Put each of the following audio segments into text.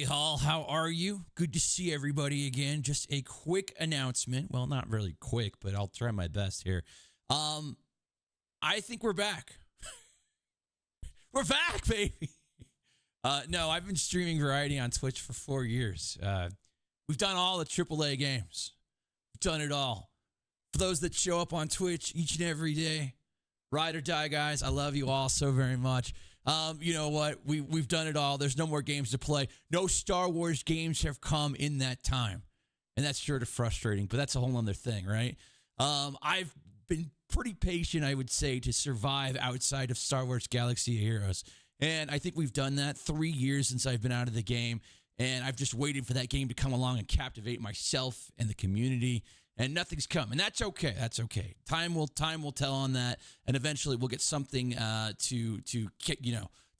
Hall. How are you? Good to see everybody again. Just a quick announcement. Well, not really quick, but I'll try my best here. I think we're back. We're back, baby. No, I've been streaming Variety on Twitch for 4 years. We've done all the AAA games. We've done it all. For those that show up on Twitch each and every day, ride or die, guys. I love you all so very much. You know what? We've done it all. There's no more games to play. No Star Wars games have come in that time. And that's sure to frustrating, but that's a whole other thing, right? I've been pretty patient, I would say, to survive outside of Star Wars Galaxy of Heroes. And I think we've done that 3 years since I've been out of the game. And I've just waited for that game to come along and captivate myself and the community. And nothing's come. And that's okay. That's okay. Time will tell on that. And eventually we'll get something to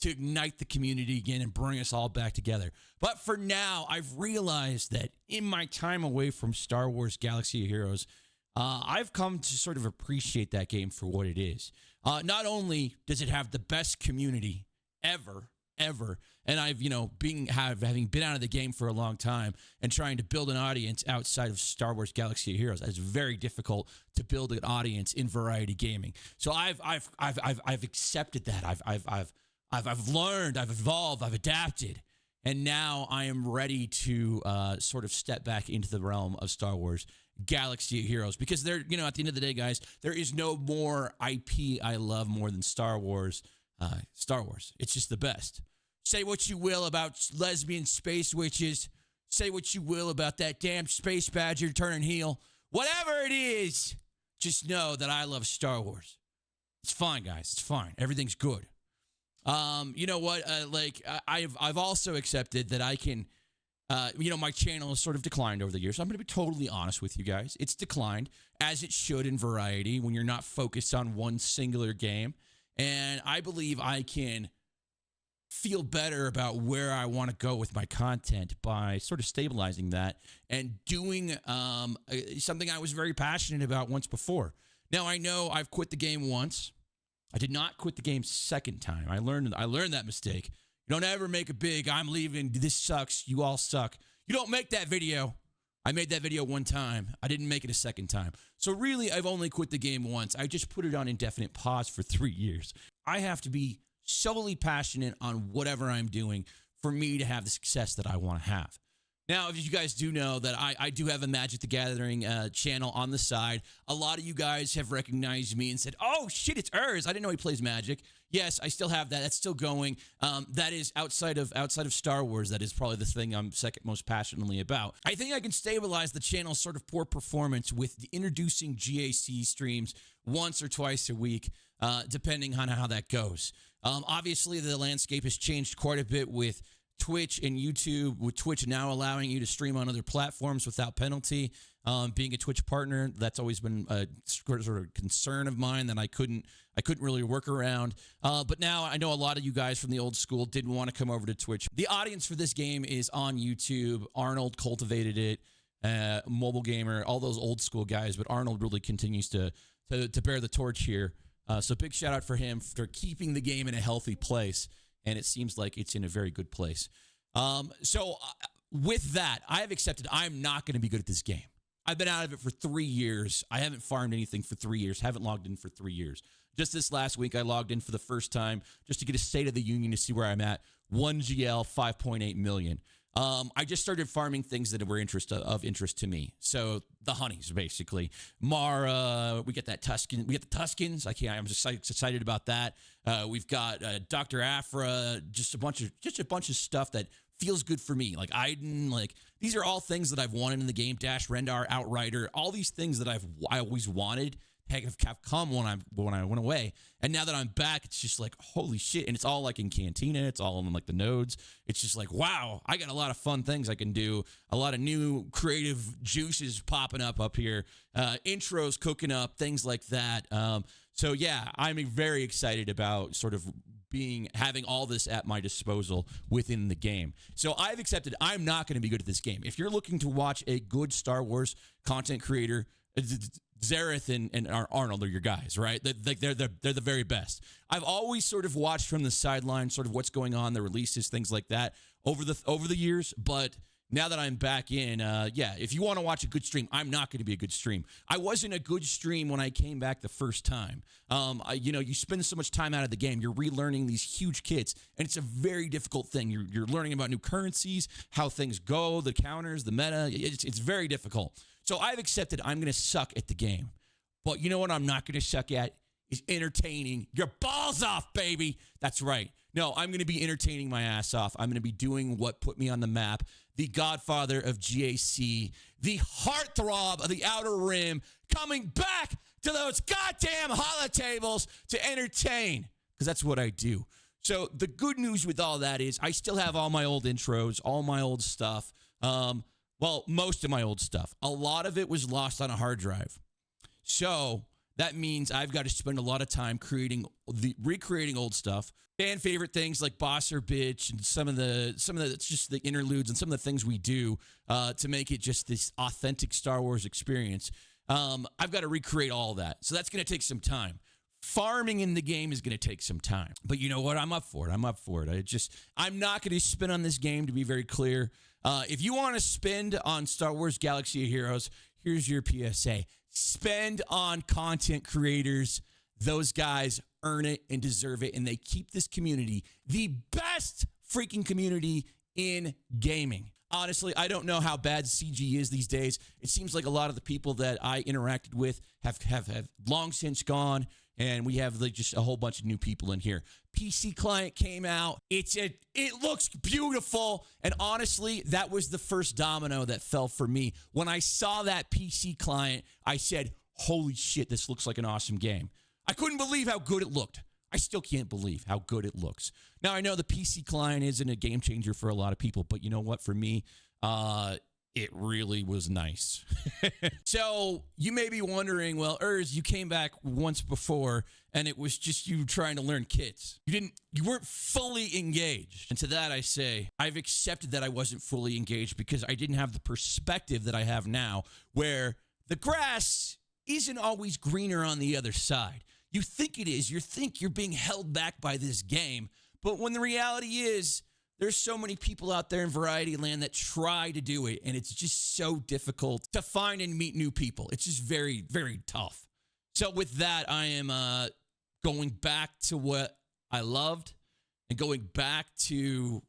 ignite the community again and bring us all back together. But for now, I've realized that in my time away from Star Wars Galaxy of Heroes, I've come to sort of appreciate that game for what it is. Not only does it have the best community ever, and I've, having been out of the game for a long time and trying to build an audience outside of Star Wars Galaxy of Heroes, it's very difficult to build an audience in variety gaming. So I've accepted that. I've learned, I've evolved, I've adapted, and now I am ready to sort of step back into the realm of Star Wars Galaxy of Heroes, because at the end of the day, guys, there is no more IP I love more than Star Wars. Star Wars. It's just the best. Say what you will about lesbian space witches. Say what you will about that damn space badger turning heel. Whatever it is, just know that I love Star Wars. It's fine, guys. It's fine. Everything's good. You know what? I've also accepted that I can. My channel has sort of declined over the years. So I'm going to be totally honest with you guys. It's declined, as it should in variety, when you're not focused on one singular game. And I believe I can feel better about where I want to go with my content by sort of stabilizing that and doing something I was very passionate about once before. Now, I know I've quit the game once. I did not quit the game second time. I learned that mistake. You don't ever make a big, I'm leaving, this sucks, you all suck. You don't make that video. I made that video one time. I didn't make it a second time. So really, I've only quit the game once. I just put it on indefinite pause for 3 years. I have to be solely passionate on whatever I'm doing for me to have the success that I want to have. Now, if you guys do know that I do have a Magic the Gathering channel on the side. A lot of you guys have recognized me and said, oh, shit, it's Urs. I didn't know he plays Magic. Yes, I still have that. That's still going. That is outside of Star Wars. That is probably the thing I'm second most passionately about. I think I can stabilize the channel's sort of poor performance with introducing GAC streams once or twice a week, depending on how that goes. Obviously, the landscape has changed quite a bit with Twitch and YouTube, with Twitch now allowing you to stream on other platforms without penalty. Being a Twitch partner, that's always been a sort of concern of mine that I couldn't really work around. But now I know a lot of you guys from the old school didn't want to come over to Twitch. The audience for this game is on YouTube. Arnold cultivated it, Mobile Gamer, all those old school guys, but Arnold really continues to bear the torch here. So big shout out for him for keeping the game in a healthy place. And it seems like it's in a very good place. With that, I have accepted I'm not going to be good at this game. I've been out of it for 3 years. I haven't farmed anything for 3 years. Haven't logged in for 3 years. Just this last week, I logged in for the first time just to get a State of the Union to see where I'm at. 1 GL, 5.8 million. I just started farming things that were of interest to me. So the honeys, basically. Mara, we get that Tuscan. We get the Tuscans. I'm just excited about that. We've got Dr. Afra. Just a bunch of stuff that feels good for me. Like Iden. Like these are all things that I've wanted in the game. Dash Rendar, Outrider. All these things that I always wanted have come when I went away. And now that I'm back, it's just like, holy shit. And it's all like in Cantina. It's all in like the nodes. It's just like, wow, I got a lot of fun things I can do. A lot of new creative juices popping up here. Intros cooking up, things like that. So yeah, I'm very excited about sort of having all this at my disposal within the game. So I've accepted I'm not going to be good at this game. If you're looking to watch a good Star Wars content creator, Zareth and Arnold are your guys, right? They're the very best. I've always sort of watched from the sideline, sort of what's going on, the releases, things like that. over the years, but now that I'm back in, yeah, if you want to watch a good stream, I'm not going to be a good stream. I wasn't a good stream when I came back the first time. You spend so much time out of the game. You're relearning these huge kits, and it's a very difficult thing. You're learning about new currencies, how things go, the counters, the meta. It's very difficult. So I've accepted I'm going to suck at the game. But you know what I'm not going to suck at? Is entertaining your balls off, baby. That's right. No, I'm going to be entertaining my ass off. I'm going to be doing what put me on the map. The godfather of GAC, the heartthrob of the Outer Rim, coming back to those goddamn holotables to entertain, because that's what I do. So the good news with all that is I still have all my old intros, all my old stuff. Well, most of my old stuff. A lot of it was lost on a hard drive. So that means I've got to spend a lot of time recreating old stuff. Fan favorite things like Boss or Bitch and some of the it's just the interludes and some of the things we do to make it just this authentic Star Wars experience. I've got to recreate all that. So that's going to take some time. Farming in the game is going to take some time. But you know what? I'm up for it. I'm not going to spin on this game, to be very clear. If you want to spend on Star Wars Galaxy of Heroes, here's your PSA. Spend on content creators. Those guys earn it and deserve it, and they keep this community the best freaking community in gaming. Honestly, I don't know how bad CG is these days. It seems like a lot of the people that I interacted with have long since gone, and we have just a whole bunch of new people in here. PC client came out. It looks beautiful, and honestly, that was the first domino that fell for me. When I saw that PC client, I said, holy shit, this looks like an awesome game. I couldn't believe how good it looked. I still can't believe how good it looks. Now, I know the PC client isn't a game changer for a lot of people, but you know what? For me, it really was nice. So you may be wondering, well, you came back once before and it was just you trying to learn kits. You weren't fully engaged. And to that I say, I've accepted that I wasn't fully engaged because I didn't have the perspective that I have now, where the grass isn't always greener on the other side. You think it is. You think you're being held back by this game. But when the reality is, there's so many people out there in Variety Land that try to do it, and it's just so difficult to find and meet new people. It's just very, very tough. So with that, I am going back to what I loved and going back to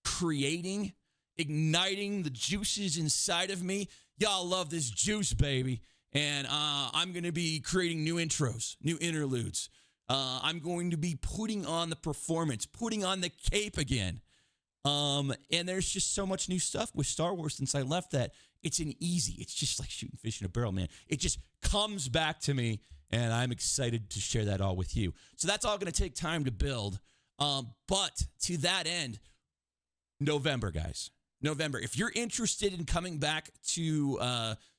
creating, igniting the juices inside of me. Y'all love this juice, baby. And I'm going to be creating new intros, new interludes. I'm going to be putting on the performance, putting on the cape again. And there's just so much new stuff with Star Wars since I left that it's just like shooting fish in a barrel, man. It just comes back to me, and I'm excited to share that all with you. So that's all going to take time to build. But to that end, November, guys. November. If you're interested in coming back to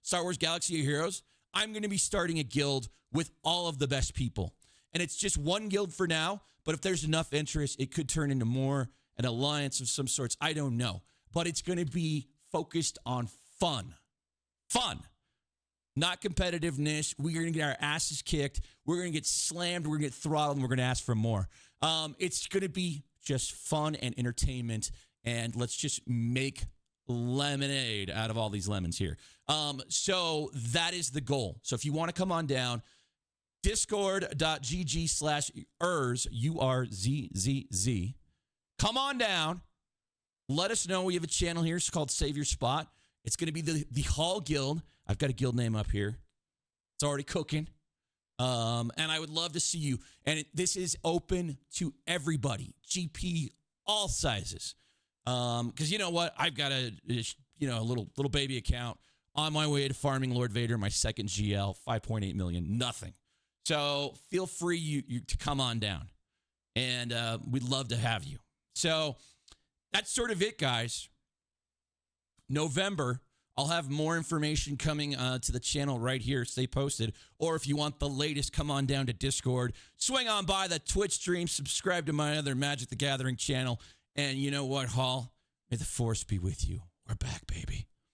Star Wars Galaxy of Heroes, I'm going to be starting a guild with all of the best people. And it's just one guild for now, but if there's enough interest, it could turn into more, an alliance of some sorts. I don't know. But it's going to be focused on fun. Fun. Not competitiveness. We're going to get our asses kicked. We're going to get slammed. We're going to get throttled, and we're going to ask for more. It's going to be just fun and entertainment. And let's just make lemonade out of all these lemons here. So that is the goal. So if you want to come on down, discord.gg/URZZZ. URZZZ. Come on down. Let us know. We have a channel here. It's called Save Your Spot. It's going to be the Hall Guild. I've got a guild name up here. It's already cooking. And I would love to see you. And this is open to everybody. GP, all sizes. Because you know what? I've got a little baby account on my way to farming Lord Vader, my second GL, 5.8 million, nothing. So feel free you to come on down, and we'd love to have you. So that's sort of it, guys. November, I'll have more information coming to the channel right here. Stay posted. Or if you want the latest, come on down to Discord. Swing on by the Twitch stream. Subscribe to my other Magic the Gathering channel. And you know what, Hall? May the Force be with you. We're back, baby.